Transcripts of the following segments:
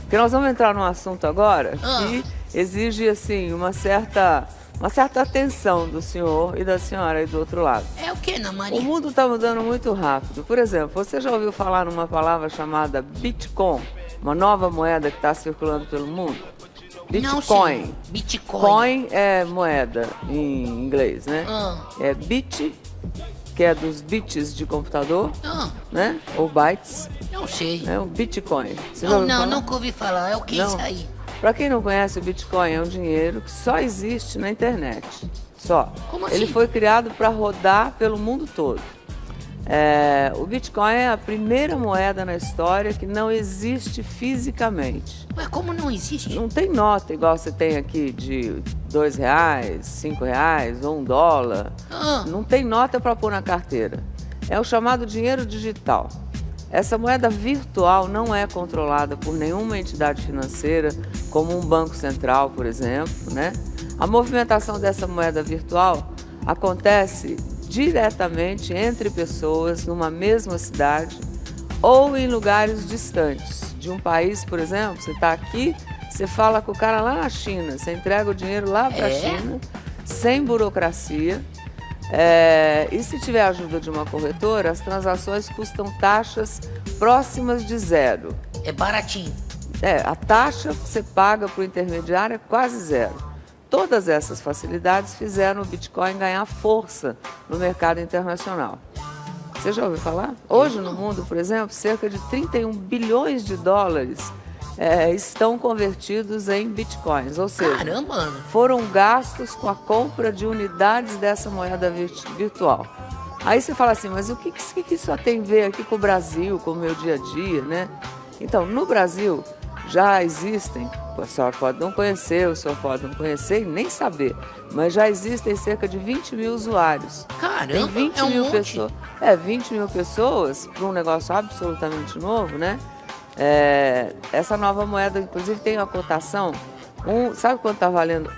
Porque nós vamos entrar num assunto agora que exige, assim, uma certa atenção do senhor e da senhora aí do outro lado. É o que, Ana Maria? O mundo está mudando muito rápido. Por exemplo, você já ouviu falar numa palavra chamada Bitcoin? Uma nova moeda que está circulando pelo mundo? Bitcoin. Não, Bitcoin. Coin é moeda em inglês, né? É bit, que é dos bits de computador, né? Ou bytes. Não sei. É um Bitcoin. Você já Não, ouviu falar? nunca ouvi falar. É o que isso aí? Para quem não conhece, o Bitcoin é um dinheiro que só existe na internet. Só. Como assim? Ele foi criado para rodar pelo mundo todo. O Bitcoin é a primeira moeda na história que não existe fisicamente. Ué, como não existe? Não tem nota igual você tem aqui de R$2, R$5 ou $1. Não tem nota para pôr na carteira. É o chamado dinheiro digital. Essa moeda virtual não é controlada por nenhuma entidade financeira, como um banco central, por exemplo, né? A movimentação dessa moeda virtual acontece diretamente entre pessoas numa mesma cidade ou em lugares distantes. De um país, por exemplo, você está aqui, você fala com o cara lá na China, você entrega o dinheiro lá para a China, sem burocracia. E se tiver a ajuda de uma corretora, as transações custam taxas próximas de zero. É baratinho. A taxa que você paga para o intermediário é quase zero. Todas essas facilidades fizeram o Bitcoin ganhar força no mercado internacional. Você já ouviu falar? Hoje no mundo, por exemplo, cerca de 31 bilhões de dólares estão convertidos em bitcoins, ou seja, caramba, Ana, foram gastos com a compra de unidades dessa moeda virtual. Aí você fala assim, mas o que isso tem a ver aqui com o Brasil, com o meu dia a dia, né? Então, no Brasil já existem, a senhora pode não conhecer, o senhor pode não conhecer e nem saber, mas já existem cerca de 20 mil usuários. Caramba, tem 20 mil pessoas. 20 mil pessoas para um negócio absolutamente novo, né? Essa nova moeda, inclusive, tem uma cotação. Sabe quanto está valendo?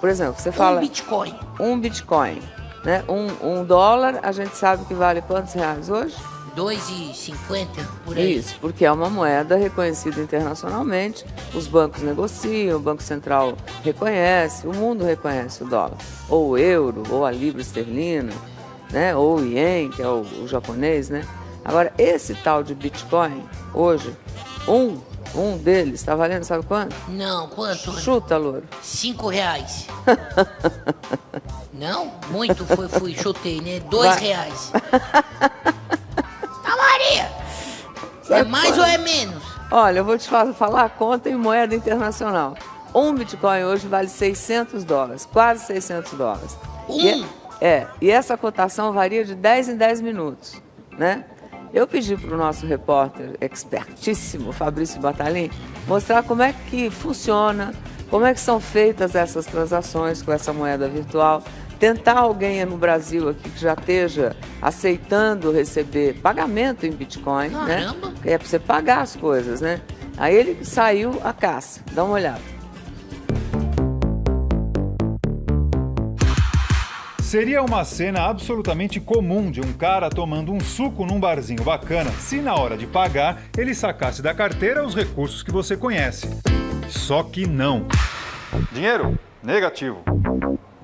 Por exemplo, você fala... Bitcoin. Um Bitcoin, né? Um dólar, a gente sabe que vale quantos reais hoje? 2,50 por aí. Isso, porque é uma moeda reconhecida internacionalmente. Os bancos negociam, o Banco Central reconhece, o mundo reconhece o dólar. Ou o euro, ou a libra esterlina, né? Ou o ien, que é o japonês, né? Agora, esse tal de Bitcoin, hoje, um deles está valendo, sabe quanto? Não, quanto? Chuta, louro. R$5. Não? Muito chutei, né? R$2. Tá, Maria! É mais ou é menos? Olha, eu vou te falar a conta em moeda internacional. Um Bitcoin hoje vale $600, quase $600. E essa cotação varia de 10 em 10 minutos, né? Eu pedi para o nosso repórter expertíssimo, Fabrício Battaglin, mostrar como é que funciona, como é que são feitas essas transações com essa moeda virtual. Tentar alguém no Brasil aqui que já esteja aceitando receber pagamento em Bitcoin, né? É para você pagar as coisas, né? Aí ele saiu à caça. Dá uma olhada. Seria uma cena absolutamente comum de um cara tomando um suco num barzinho bacana se na hora de pagar ele sacasse da carteira os recursos que você conhece. Só que não. Dinheiro? Negativo.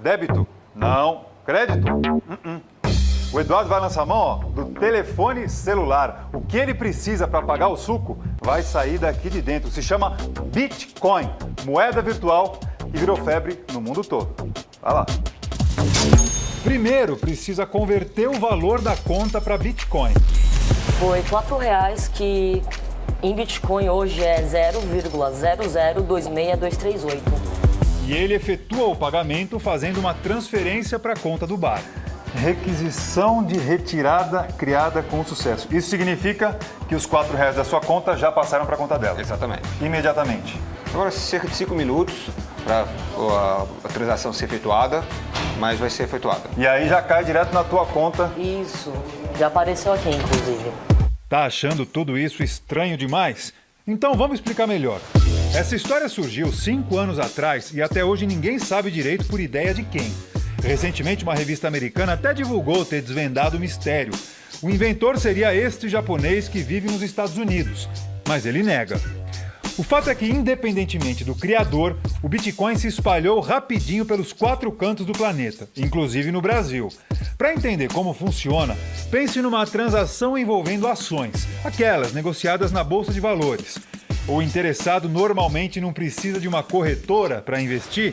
Débito? Não. Crédito? O Eduardo vai lançar a mão do telefone celular. O que ele precisa para pagar o suco vai sair daqui de dentro. Se chama Bitcoin, moeda virtual que virou febre no mundo todo. Vai lá. Primeiro, precisa converter o valor da conta para Bitcoin. Foi R$4 que em Bitcoin hoje é 0,0026238. E ele efetua o pagamento fazendo uma transferência para a conta do bar. Requisição de retirada criada com sucesso. Isso significa que os R$4 da sua conta já passaram para a conta dela. Exatamente. Imediatamente. Agora, cerca de 5 minutos para a transação ser efetuada, mas vai ser efetuada. E aí já cai direto na tua conta. Isso, já apareceu aqui, inclusive. Tá achando tudo isso estranho demais? Então vamos explicar melhor. Essa história surgiu 5 anos atrás e até hoje ninguém sabe direito por ideia de quem. Recentemente, uma revista americana até divulgou ter desvendado o mistério. O inventor seria este japonês que vive nos Estados Unidos, mas ele nega. O fato é que, independentemente do criador, o Bitcoin se espalhou rapidinho pelos 4 cantos do planeta, inclusive no Brasil. Para entender como funciona, pense numa transação envolvendo ações, aquelas negociadas na Bolsa de Valores. O interessado normalmente não precisa de uma corretora para investir.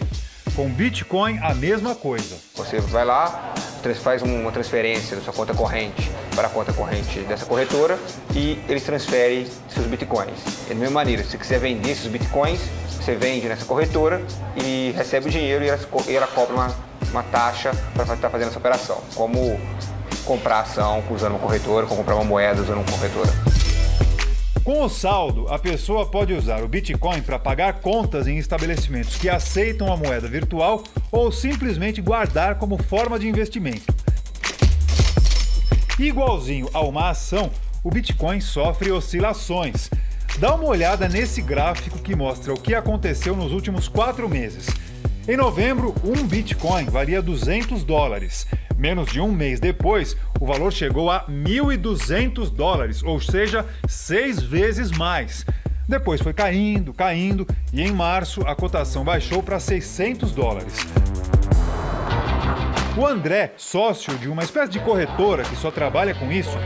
Com Bitcoin, a mesma coisa. Você vai lá, faz uma transferência da sua conta corrente para a conta corrente dessa corretora e eles transferem seus Bitcoins. E da mesma maneira, se você quiser vender esses Bitcoins, você vende nessa corretora e recebe o dinheiro e ela cobra uma taxa para estar fazendo essa operação. Como comprar ação usando uma corretora, como comprar uma moeda usando uma corretora. Com o saldo, a pessoa pode usar o Bitcoin para pagar contas em estabelecimentos que aceitam a moeda virtual ou simplesmente guardar como forma de investimento. Igualzinho a uma ação, o Bitcoin sofre oscilações. Dá uma olhada nesse gráfico que mostra o que aconteceu nos últimos 4 meses. Em novembro, um Bitcoin valia $200. Menos de um mês depois, o valor chegou a $1.200, ou seja, 6 vezes mais. Depois foi caindo e em março a cotação baixou para $600. O André, sócio de uma espécie de corretora que só trabalha com isso,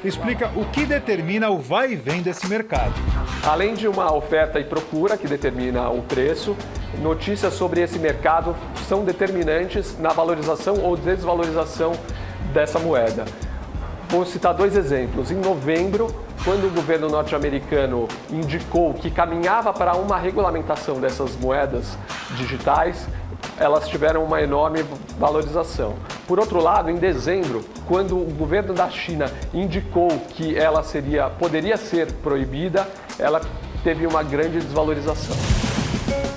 explica o que determina o vai e vem desse mercado. Além de uma oferta e procura que determina o preço, notícias sobre esse mercado são determinantes na valorização ou desvalorização dessa moeda. Vou citar 2 exemplos. Em novembro, quando o governo norte-americano indicou que caminhava para uma regulamentação dessas moedas digitais, elas tiveram uma enorme valorização. Por outro lado, em dezembro, quando o governo da China indicou que ela poderia ser proibida, ela teve uma grande desvalorização.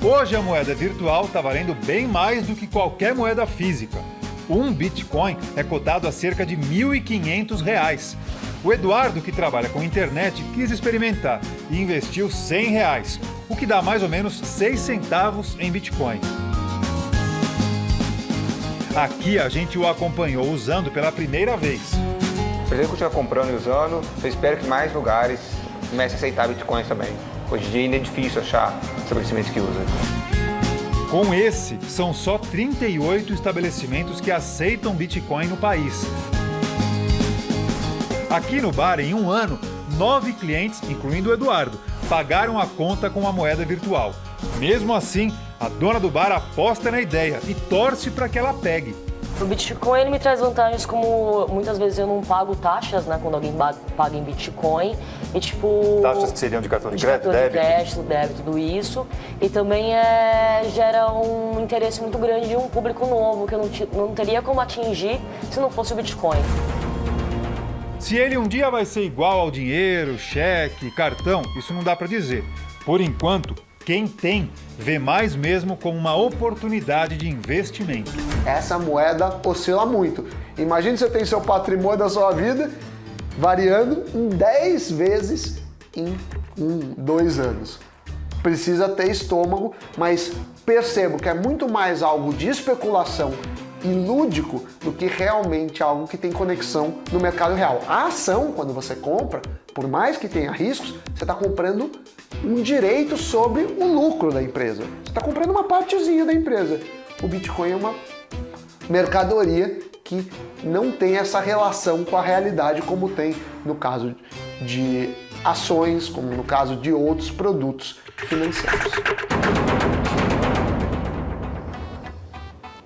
Hoje a moeda virtual está valendo bem mais do que qualquer moeda física. Um Bitcoin é cotado a cerca de R$1.500. O Eduardo, que trabalha com internet, quis experimentar e investiu R$100, o que dá mais ou menos 6 centavos em Bitcoin. Aqui a gente o acompanhou usando pela primeira vez. Pretendo continuar comprando e usando, eu espero que mais lugares comecem a aceitar Bitcoin também. Hoje em dia ainda é difícil achar estabelecimentos que usam. Com esse, são só 38 estabelecimentos que aceitam Bitcoin no país. Aqui no bar, em um ano, 9 clientes, incluindo o Eduardo, pagaram a conta com a moeda virtual. Mesmo assim, a dona do bar aposta na ideia e torce para que ela pegue. O Bitcoin ele me traz vantagens como muitas vezes eu não pago taxas, né, quando alguém paga em Bitcoin. E tipo... Taxas que seriam de cartão de crédito, débito, tudo isso. E também gera um interesse muito grande de um público novo que eu não teria como atingir se não fosse o Bitcoin. Se ele um dia vai ser igual ao dinheiro, cheque, cartão, isso não dá para dizer. Por enquanto, quem tem vê mais mesmo como uma oportunidade de investimento. Essa moeda oscila muito. Imagine você tem seu patrimônio da sua vida variando em 10 vezes em 2 anos. Precisa ter estômago, mas percebo que é muito mais algo de especulação e lúdico do que realmente algo que tem conexão no mercado real. A ação, quando você compra, por mais que tenha riscos, você está comprando um direito sobre o lucro da empresa. Você está comprando uma partezinha da empresa. O Bitcoin é uma mercadoria que não tem essa relação com a realidade como tem no caso de ações, como no caso de outros produtos financeiros.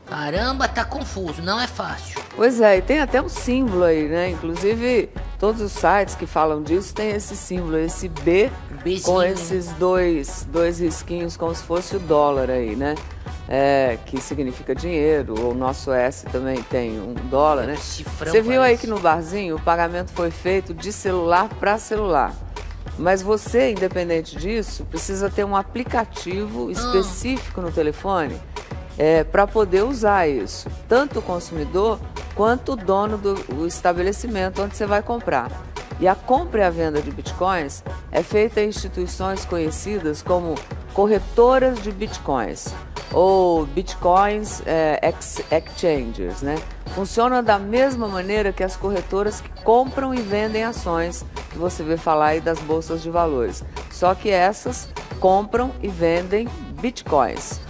Caramba, tá confuso, não é fácil. Pois é, e tem até um símbolo aí, né? Inclusive, todos os sites que falam disso tem esse símbolo, esse B, Bzinho, com esses dois risquinhos, como se fosse o dólar aí, né? Que significa dinheiro, o nosso S também tem um dólar, né? Cifrão, Você viu aí parece. que no barzinho o pagamento foi feito de celular para celular. Mas você, independente disso, precisa ter um aplicativo específico no telefone para poder usar isso. Tanto o consumidor quanto o dono do estabelecimento onde você vai comprar. E a compra e a venda de bitcoins é feita em instituições conhecidas como corretoras de bitcoins ou bitcoins exchanges, né? Funciona da mesma maneira que as corretoras que compram e vendem ações que você vê falar aí das bolsas de valores. Só que essas compram e vendem bitcoins.